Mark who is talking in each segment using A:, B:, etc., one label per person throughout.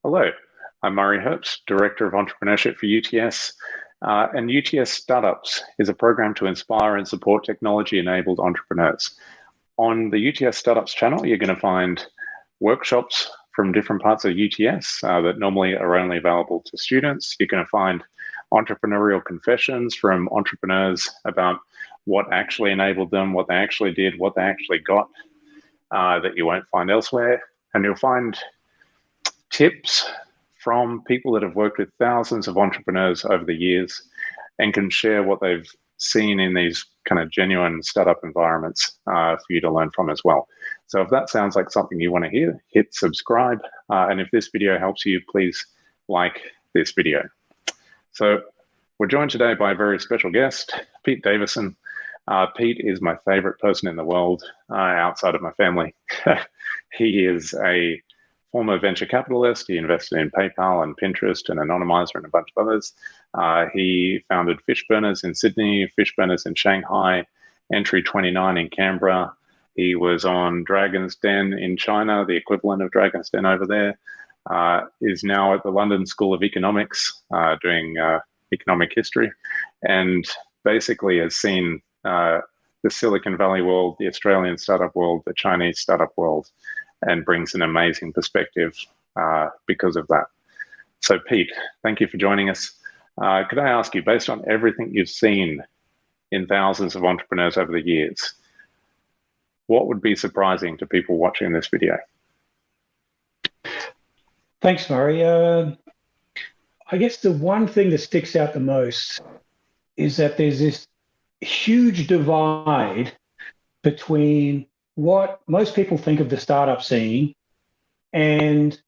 A: Hello, I'm Murray Herbst, Director of Entrepreneurship for UTS. And UTS Startups is a program to inspire and support technology-enabled entrepreneurs. On the UTS Startups channel, you're going to find workshops from different parts of UTS that normally are only available to students. You're going to find entrepreneurial confessions from entrepreneurs about what actually enabled them, what they actually did, what they actually got that you won't find elsewhere. And you'll find tips from people that have worked with thousands of entrepreneurs over the years and can share what they've seen in these kind of genuine startup environments for you to learn from as well. So if that sounds like something you want to hear, hit subscribe. And if this video helps you, please like this video. So we're joined today by a very special guest, Pete Davison. Pete is my favorite person in the world outside of my family. He is a former venture capitalist. He invested in PayPal and Pinterest and Anonymizer and a bunch of others. He founded Fishburners in Sydney, Fishburners in Shanghai, Entry 29 in Canberra. He was on Dragon's Den in China, the equivalent of Dragon's Den over there. Is now at the London School of Economics doing economic history, and basically has seen the Silicon Valley world, the Australian startup world, the Chinese startup world, and brings an amazing perspective because of that. So Pete, thank you for joining us. Could I ask you, based on everything you've seen in thousands of entrepreneurs over the years, what would be surprising to people watching this video?
B: Thanks, Murray. I guess the one thing that sticks out the most is that there's this huge divide between what most people think of the startup scene and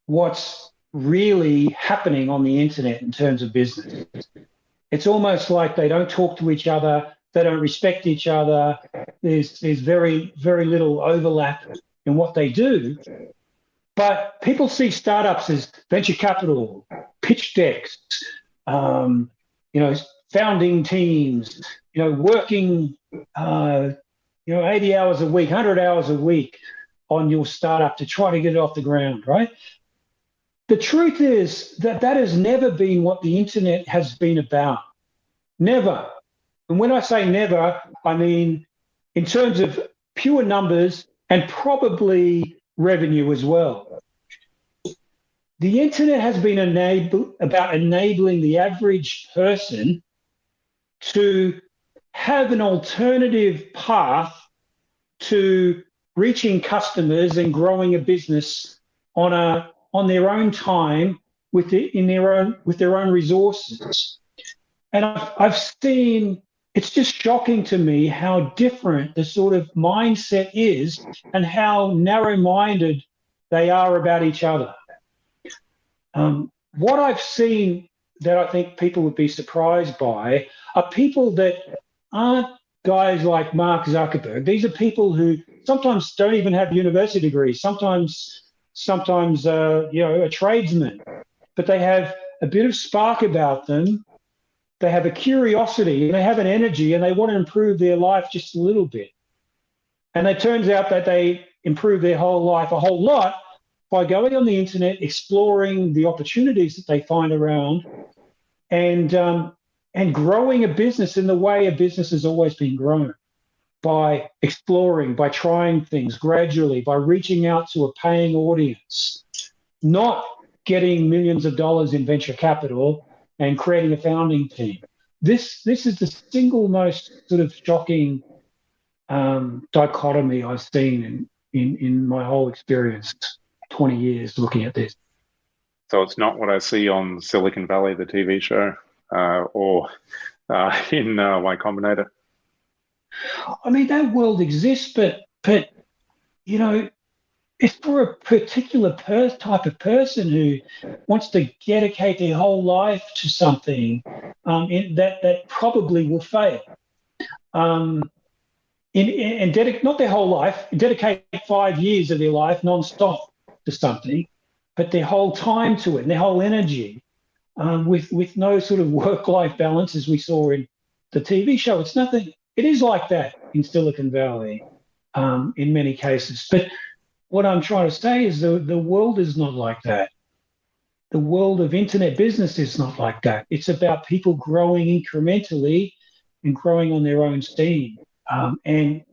B: what's really happening on the internet in terms of business. It's almost like they don't talk to each other, they don't respect each other. There's very, very little overlap in what they do. But people see startups as venture capital, pitch decks, founding teams, working 80 hours a week, 100 hours a week on your startup to try to get it off the ground, right? The truth is that has never been what the internet has been about. Never. And when I say never, I mean in terms of pure numbers and probably revenue as well. The internet has been about enabling the average person to have an alternative path to reaching customers and growing a business on their own time with their own resources. And I've seen, it's just shocking to me how different the sort of mindset is and how narrow-minded they are about each other. What I've seen that I think people would be surprised by are people that aren't guys like Mark Zuckerberg. These are people who sometimes don't even have university degrees, sometimes a tradesman, but they have a bit of spark about them. They have a curiosity and they have an energy and they want to improve their life just a little bit. And it turns out that they improve their whole life a whole lot by going on the internet, exploring the opportunities that they find around, and growing a business in the way a business has always been grown, by exploring, by trying things gradually, by reaching out to a paying audience, not getting millions of dollars in venture capital and creating a founding team. This is the single most sort of shocking dichotomy I've seen in my whole experience, 20 years looking at this.
A: So it's not what I see on Silicon Valley, the TV show, or in Y Combinator.
B: I mean, that world exists, but it's for a particular type of person who wants to dedicate their whole life to something that probably will fail. Not their whole life, dedicate 5 years of their life non-stop to something, but their whole time to it and their whole energy, with no sort of work-life balance as we saw in the TV show. It's nothing. It is like that in Silicon Valley in many cases. But what I'm trying to say is the world is not like that. The world of internet business is not like that. It's about people growing incrementally and growing on their own steam. And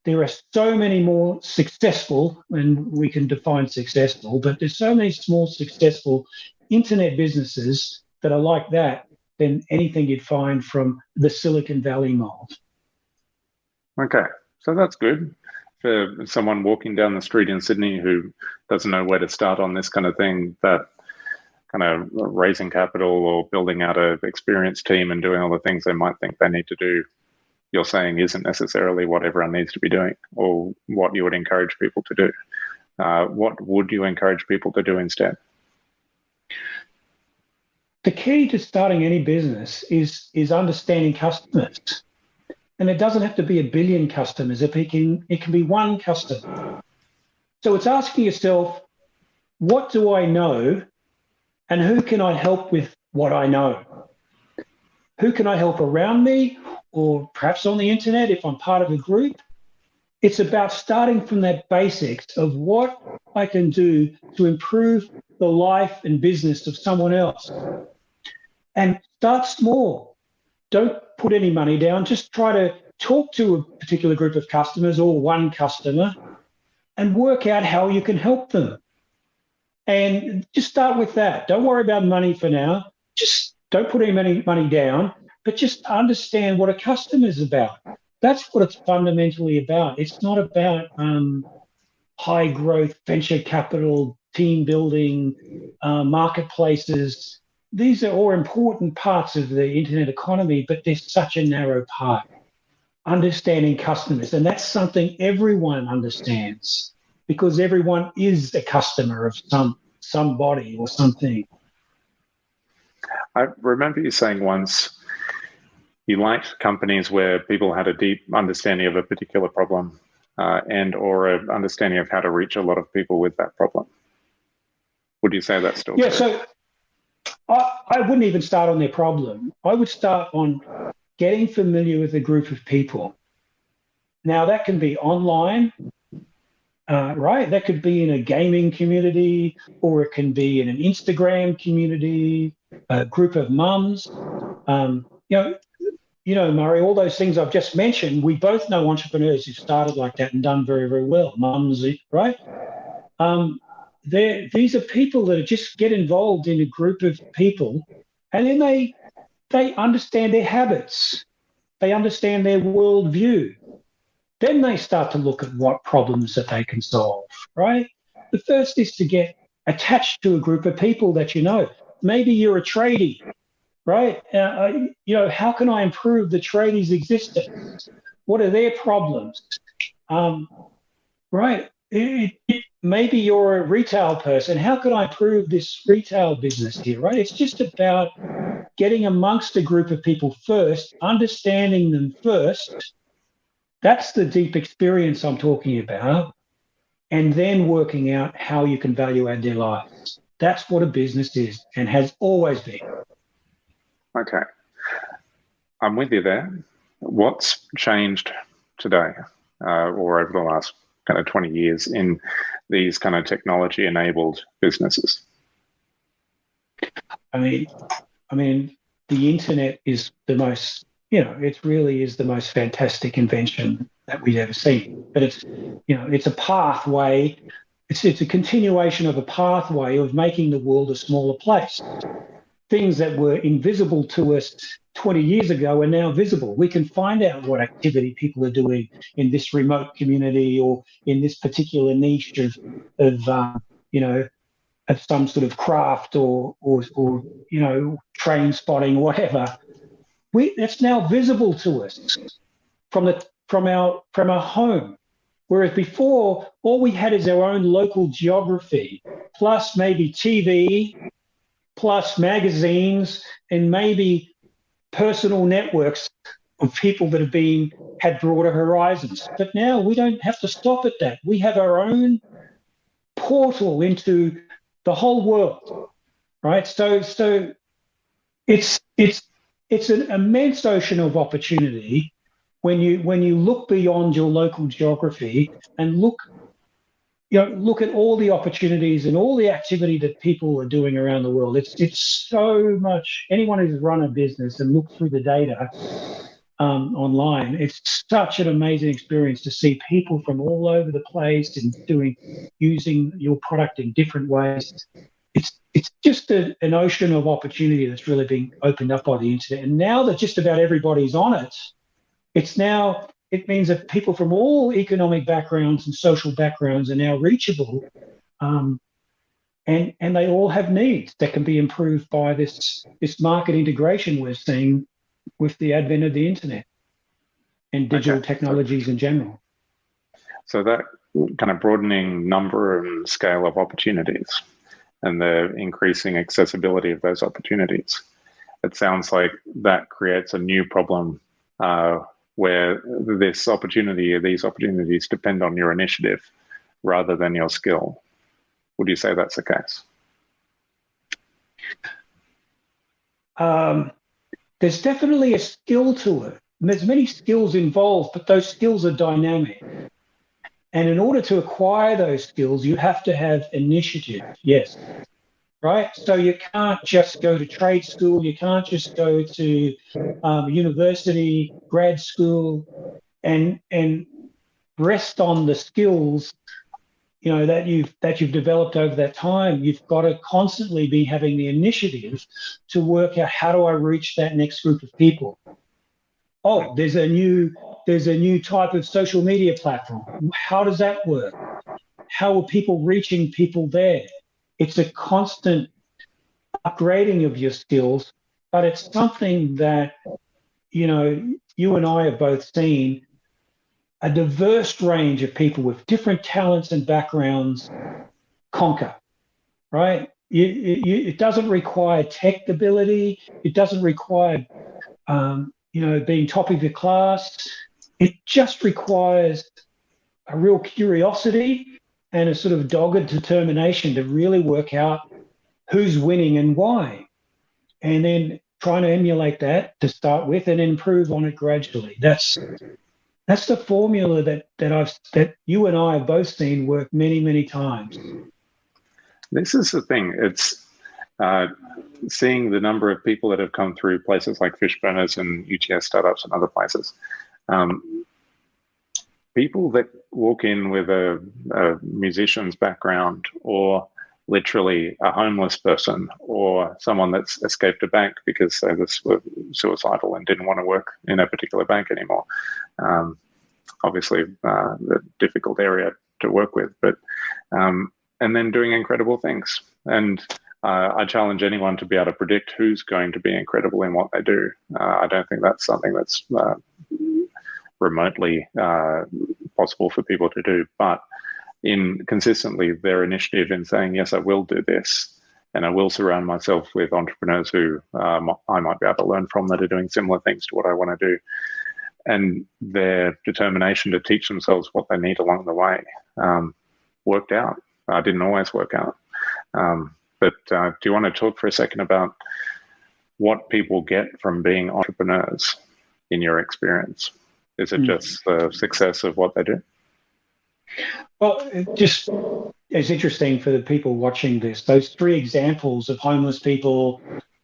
B: there are so many more successful, and we can define successful, but there's so many small successful internet businesses that are like that than anything you'd find from the Silicon Valley mold.
A: Okay, so that's good for someone walking down the street in Sydney who doesn't know where to start on this kind of thing, that kind of raising capital or building out an experienced team and doing all the things they might think they need to do. You're saying isn't necessarily what everyone needs to be doing or what you would encourage people to do. What would you encourage people to do instead?
B: The key to starting any business is understanding customers. And it doesn't have to be 1 billion customers. It can be one customer. So it's asking yourself, what do I know and who can I help with what I know? Who can I help around me or perhaps on the internet if I'm part of a group? It's about starting from that basics of what I can do to improve the life and business of someone else. And start small. Don't put any money down. Just try to talk to a particular group of customers or one customer and work out how you can help them. And just start with that. Don't worry about money for now. Just don't put any money down, but just understand what a customer is about. That's what it's fundamentally about. It's not about high growth, venture capital, team building, marketplaces. These are all important parts of the internet economy, but they're such a narrow part. Understanding customers, and that's something everyone understands because everyone is a customer of somebody or something.
A: I remember you saying once you liked companies where people had a deep understanding of a particular problem and or an understanding of how to reach a lot of people with that problem. Would you say that's still true?
B: So I wouldn't even start on their problem. I would start on getting familiar with a group of people. Now, that can be online, right? That could be in a gaming community, or it can be in an Instagram community, a group of mums. Murray, all those things I've just mentioned, we both know entrepreneurs who started like that and done very, very well. Mums, right? These are people that just get involved in a group of people, and then they understand their habits. They understand their worldview. Then they start to look at what problems that they can solve, right? The first is to get attached to a group of people that you know. Maybe you're a tradie, right? How can I improve the tradies' existence? What are their problems? Right? Maybe you're a retail person. How can I improve this retail business here, right? It's just about getting amongst a group of people first, understanding them first. That's the deep experience I'm talking about. And then working out how you can value add their lives. That's what a business is and has always been.
A: Okay. I'm with you there. What's changed today or over the last kind of 20 years in these kind of technology-enabled businesses?
B: I mean, the internet is the most, it really is the most fantastic invention that we've ever seen. But it's a pathway. It's a continuation of a pathway of making the world a smaller place. Things that were invisible to us 20 years ago are now visible. We can find out what activity people are doing in this remote community or in this particular niche of some sort of craft or train spotting, whatever. That's now visible to us from our home. Whereas before, all we had is our own local geography, plus maybe TV, plus magazines, and maybe personal networks of people that had broader horizons. But now we don't have to stop at that. We have our own portal into the whole world, right? So it's an immense ocean of opportunity when you look beyond your local geography and look look at all the opportunities and all the activity that people are doing around the world. It's so much. Anyone who's run a business and looked through the data online, it's such an amazing experience to see people from all over the place and using your product in different ways. It's just an ocean of opportunity that's really being opened up by the internet. And now that just about everybody's on it, it means that people from all economic backgrounds and social backgrounds are now reachable, and they all have needs that can be improved by this market integration we're seeing with the advent of the internet and digital technologies in general.
A: So that kind of broadening number and scale of opportunities and the increasing accessibility of those opportunities, it sounds like that creates a new problem where these opportunities depend on your initiative rather than your skill. Would you say that's the case?
B: There's definitely a skill to it. And there's many skills involved, but those skills are dynamic. And in order to acquire those skills, you have to have initiative. Yes. Right? So you can't just go to trade school. You can't just go to university, grad school, and rest on the skills, that you've developed over that time. You've got to constantly be having the initiative to work out, how do I reach that next group of people? Oh, there's a new type of social media platform. How does that work? How are people reaching people there? It's a constant upgrading of your skills, but it's something that, you and I have both seen a diverse range of people with different talents and backgrounds conquer, right? It doesn't require tech ability. It doesn't require, being top of your class. It just requires a real curiosity and a sort of dogged determination to really work out who's winning and why, and then trying to emulate that to start with and improve on it gradually. That's the formula that you and I have both seen work many, many times.
A: This is the thing. It's seeing the number of people that have come through places like Fishburners and UTS startups and other places. People that walk in with a musician's background, or literally a homeless person, or someone that's escaped a bank because they were suicidal and didn't want to work in a particular bank anymore. Obviously, a difficult area to work with, but and then doing incredible things. And I challenge anyone to be able to predict who's going to be incredible in what they do. I don't think that's something that's remotely possible for people to do, but in consistently their initiative in saying, yes, I will do this, and I will surround myself with entrepreneurs who I might be able to learn from that are doing similar things to what I want to do, and their determination to teach themselves what they need along the way worked out. Didn't always work out. But do you want to talk for a second about what people get from being entrepreneurs in your experience? Is it just the success of what they do?
B: Well, it's interesting for the people watching this. Those three examples of homeless people,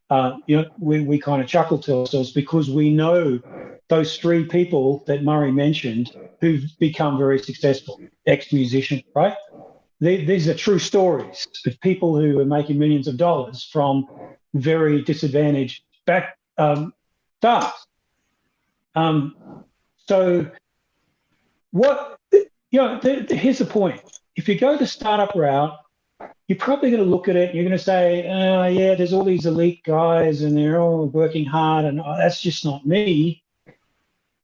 B: we kind of chuckle to ourselves because we know those three people that Murray mentioned who've become very successful, ex-musician, right? These are true stories of people who are making millions of dollars from very disadvantaged starts. So here's the point. If you go the startup route, you're probably going to look at it, you're going to say, yeah, there's all these elite guys and they're all working hard and that's just not me.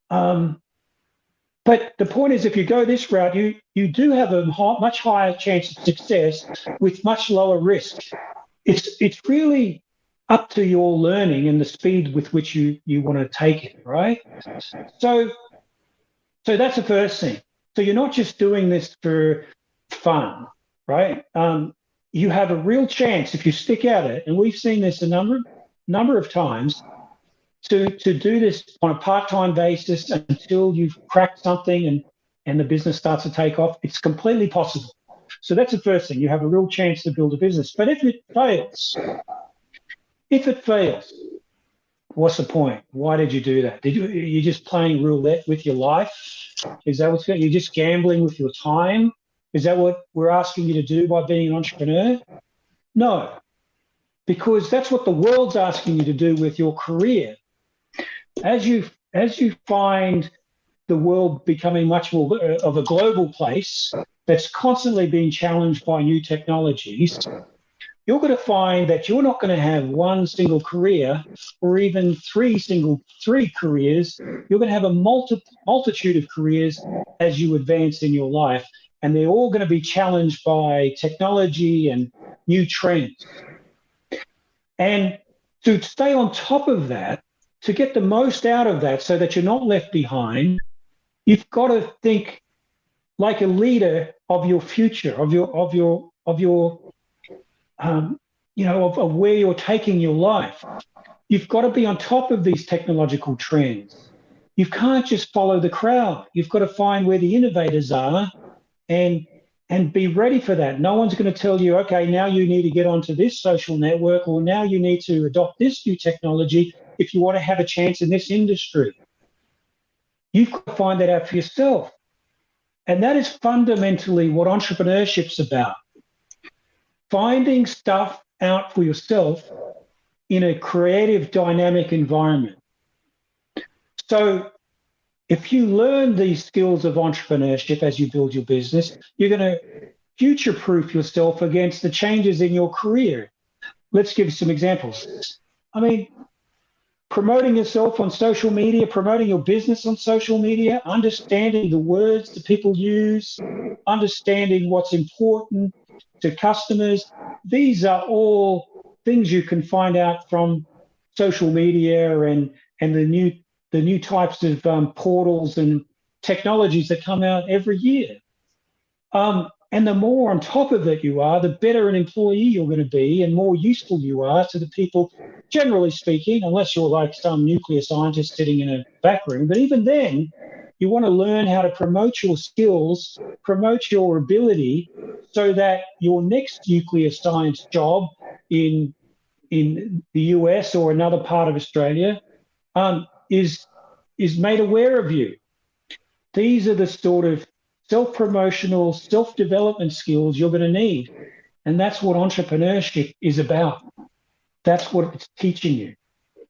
B: But the point is, if you go this route, you do have a much higher chance of success with much lower risk. It's really up to your learning and the speed with which you want to take it, right? So that's the first thing. So you're not just doing this for fun, right? You have a real chance if you stick at it, and we've seen this a number of times, to do this on a part-time basis until you've cracked something and the business starts to take off. It's completely possible. So that's the first thing. You have a real chance to build a business. But if it fails, what's the point? Why did you do that? You're just playing roulette with your life? Is that what's going? You're just gambling with your time? Is that what we're asking you to do by being an entrepreneur? No, because that's what the world's asking you to do with your career. As you find the world becoming much more of a global place that's constantly being challenged by new technologies, you're going to find that you're not going to have one single career or even three careers. You're going to have a multitude of careers as you advance in your life, and they're all going to be challenged by technology and new trends. And to stay on top of that, to get the most out of that so that you're not left behind, you've got to think like a leader of your future, of where you're taking your life. You've got to be on top of these technological trends. You can't just follow the crowd. You've got to find where the innovators are and be ready for that. No one's going to tell you, okay, now you need to get onto this social network, or now you need to adopt this new technology if you want to have a chance in this industry. You've got to find that out for yourself. And that is fundamentally what entrepreneurship's about. Finding stuff out for yourself in a creative, dynamic environment. So if you learn these skills of entrepreneurship as you build your business, you're going to future-proof yourself against the changes in your career. Let's give some examples. I mean, promoting yourself on social media, promoting your business on social media, understanding the words that people use, understanding what's important to customers. These are all things you can find out from social media and the new types of portals and technologies that come out every year. And the more on top of it you are, the better an employee you're going to be and more useful you are to the people, generally speaking, unless you're like some nuclear scientist sitting in a back room. But even then, you want to learn how to promote your skills, promote your ability, so that your next nuclear science job in the US or another part of Australia is made aware of you. These are the sort of self-promotional, self-development skills you're going to need. And that's what entrepreneurship is about. That's what it's teaching you.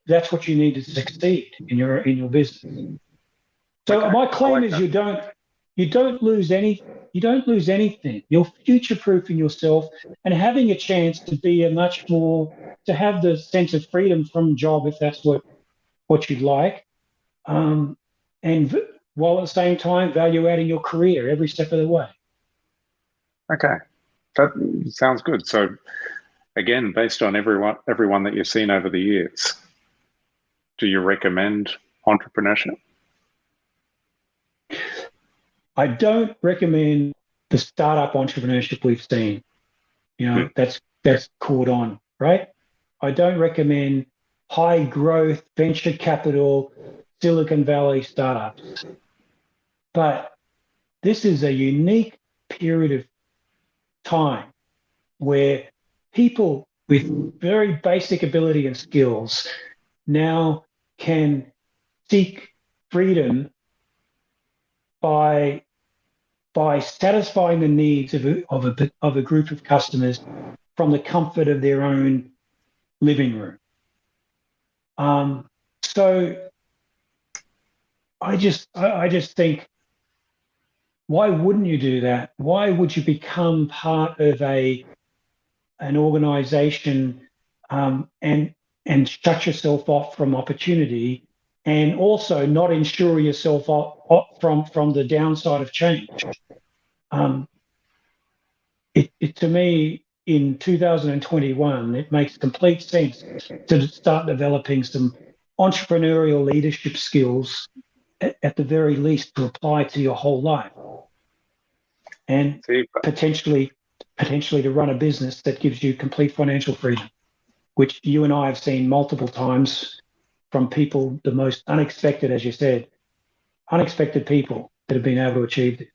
B: That's what you need to succeed in your business. So okay. My claim is you don't lose anything. You're future-proofing yourself and having a chance to be to have the sense of freedom from job if that's what you'd like. And while at the same time value adding your career every step of the way.
A: Okay, that sounds good. So again, based on everyone that you've seen over the years, do you recommend entrepreneurship?
B: I don't recommend the startup entrepreneurship we've seen. That's caught on, right? I don't recommend high growth venture capital Silicon Valley startups. But this is a unique period of time where people with very basic ability and skills now can seek freedom by satisfying the needs of a group of customers from the comfort of their own living room. So I just think, why wouldn't you do that? Why would you become part of an organization and shut yourself off from opportunity, and also not insure yourself off from the downside of change? To me, in 2021, it makes complete sense to start developing some entrepreneurial leadership skills, at the very least, to apply to your whole life, and potentially to run a business that gives you complete financial freedom, which you and I have seen multiple times from people, the most unexpected, as you said, unexpected people that have been able to achieve it.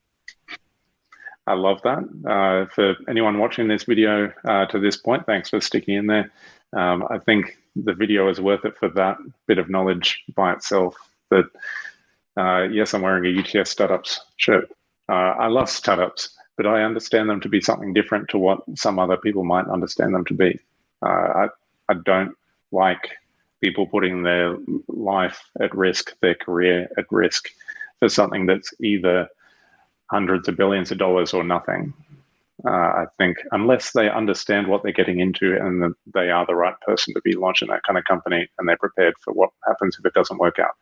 A: I love that. For anyone watching this video to this point, thanks for sticking in there. I think the video is worth it for that bit of knowledge by itself. That yes, I'm wearing a UTS startups shirt. I love startups, but I understand them to be something different to what some other people might understand them to be. I don't like people putting their life at risk, their career at risk for something that's either hundreds of billions of dollars or nothing. I think unless they understand what they're getting into and that they are the right person to be launching that kind of company and they're prepared for what happens if it doesn't work out.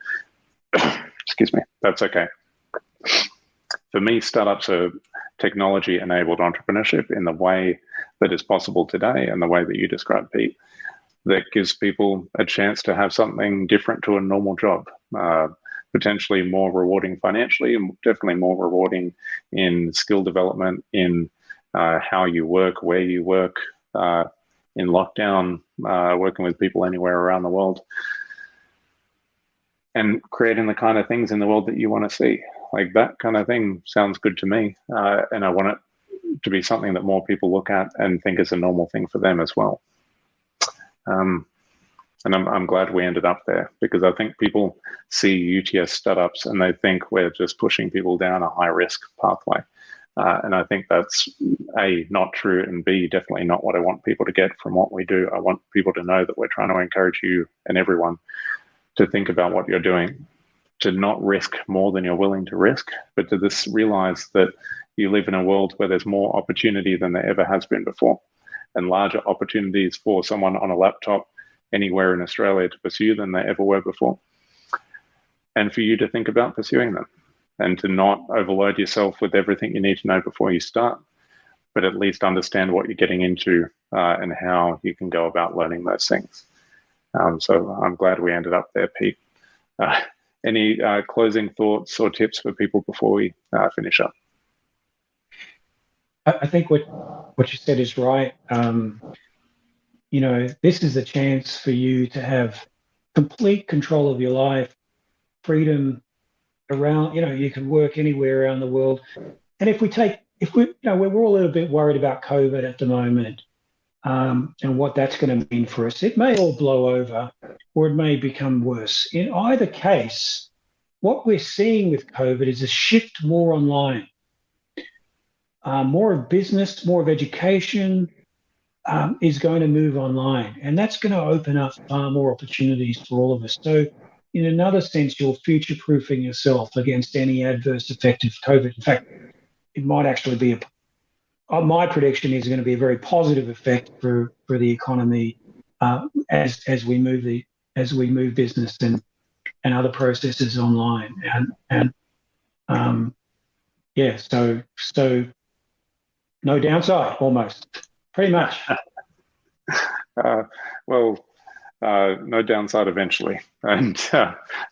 A: Excuse me, that's okay. For me, startups are technology-enabled entrepreneurship in the way that is possible today and the way that you described, Pete, that gives people a chance to have something different to a normal job, potentially more rewarding financially and definitely more rewarding in skill development, in how you work, where you work, in lockdown, working with people anywhere around the world, and creating the kind of things in the world that you want to see. Like that kind of thing sounds good to me. And I want it to be something that more people look at and think is a normal thing for them as well. And I'm glad we ended up there, because I think people see UTS startups and they think we're just pushing people down a high risk pathway. And I think that's A, not true, and B, definitely not what I want people to get from what we do. I want people to know that we're trying to encourage you and everyone to think about what you're doing, to not risk more than you're willing to risk, but to just realize that you live in a world where there's more opportunity than there ever has been before, and larger opportunities for someone on a laptop anywhere in Australia to pursue than there ever were before. And for you to think about pursuing them and to not overload yourself with everything you need to know before you start, but at least understand what you're getting into and how you can go about learning those things. So I'm glad we ended up there, Pete. Any closing thoughts or tips for people before we finish up?
B: I think what you said is right. This is a chance for you to have complete control of your life, freedom around, you can work anywhere around the world. And we're all a little bit worried about COVID at the moment, and what that's going to mean for us. It may all blow over, or it may become worse. In either case, what we're seeing with COVID is a shift more online, more of business, more of education is going to move online, and that's going to open up far more opportunities for all of us. So in another sense, you're future-proofing yourself against any adverse effect of COVID. In fact, it might actually be my prediction is going to be a very positive effect for the economy as we move business and other processes online. So no downside, almost, pretty much.
A: No downside eventually. And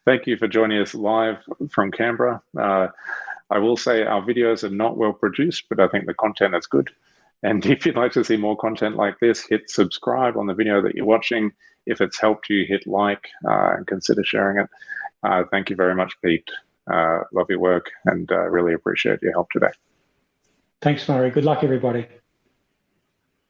A: thank you for joining us live from Canberra. I will say our videos are not well produced, but I think the content is good. And if you'd like to see more content like this, hit subscribe on the video that you're watching. If it's helped you, hit like and consider sharing it. Thank you very much, Pete. Love your work and really appreciate your help today.
B: Thanks, Murray. Good luck, everybody.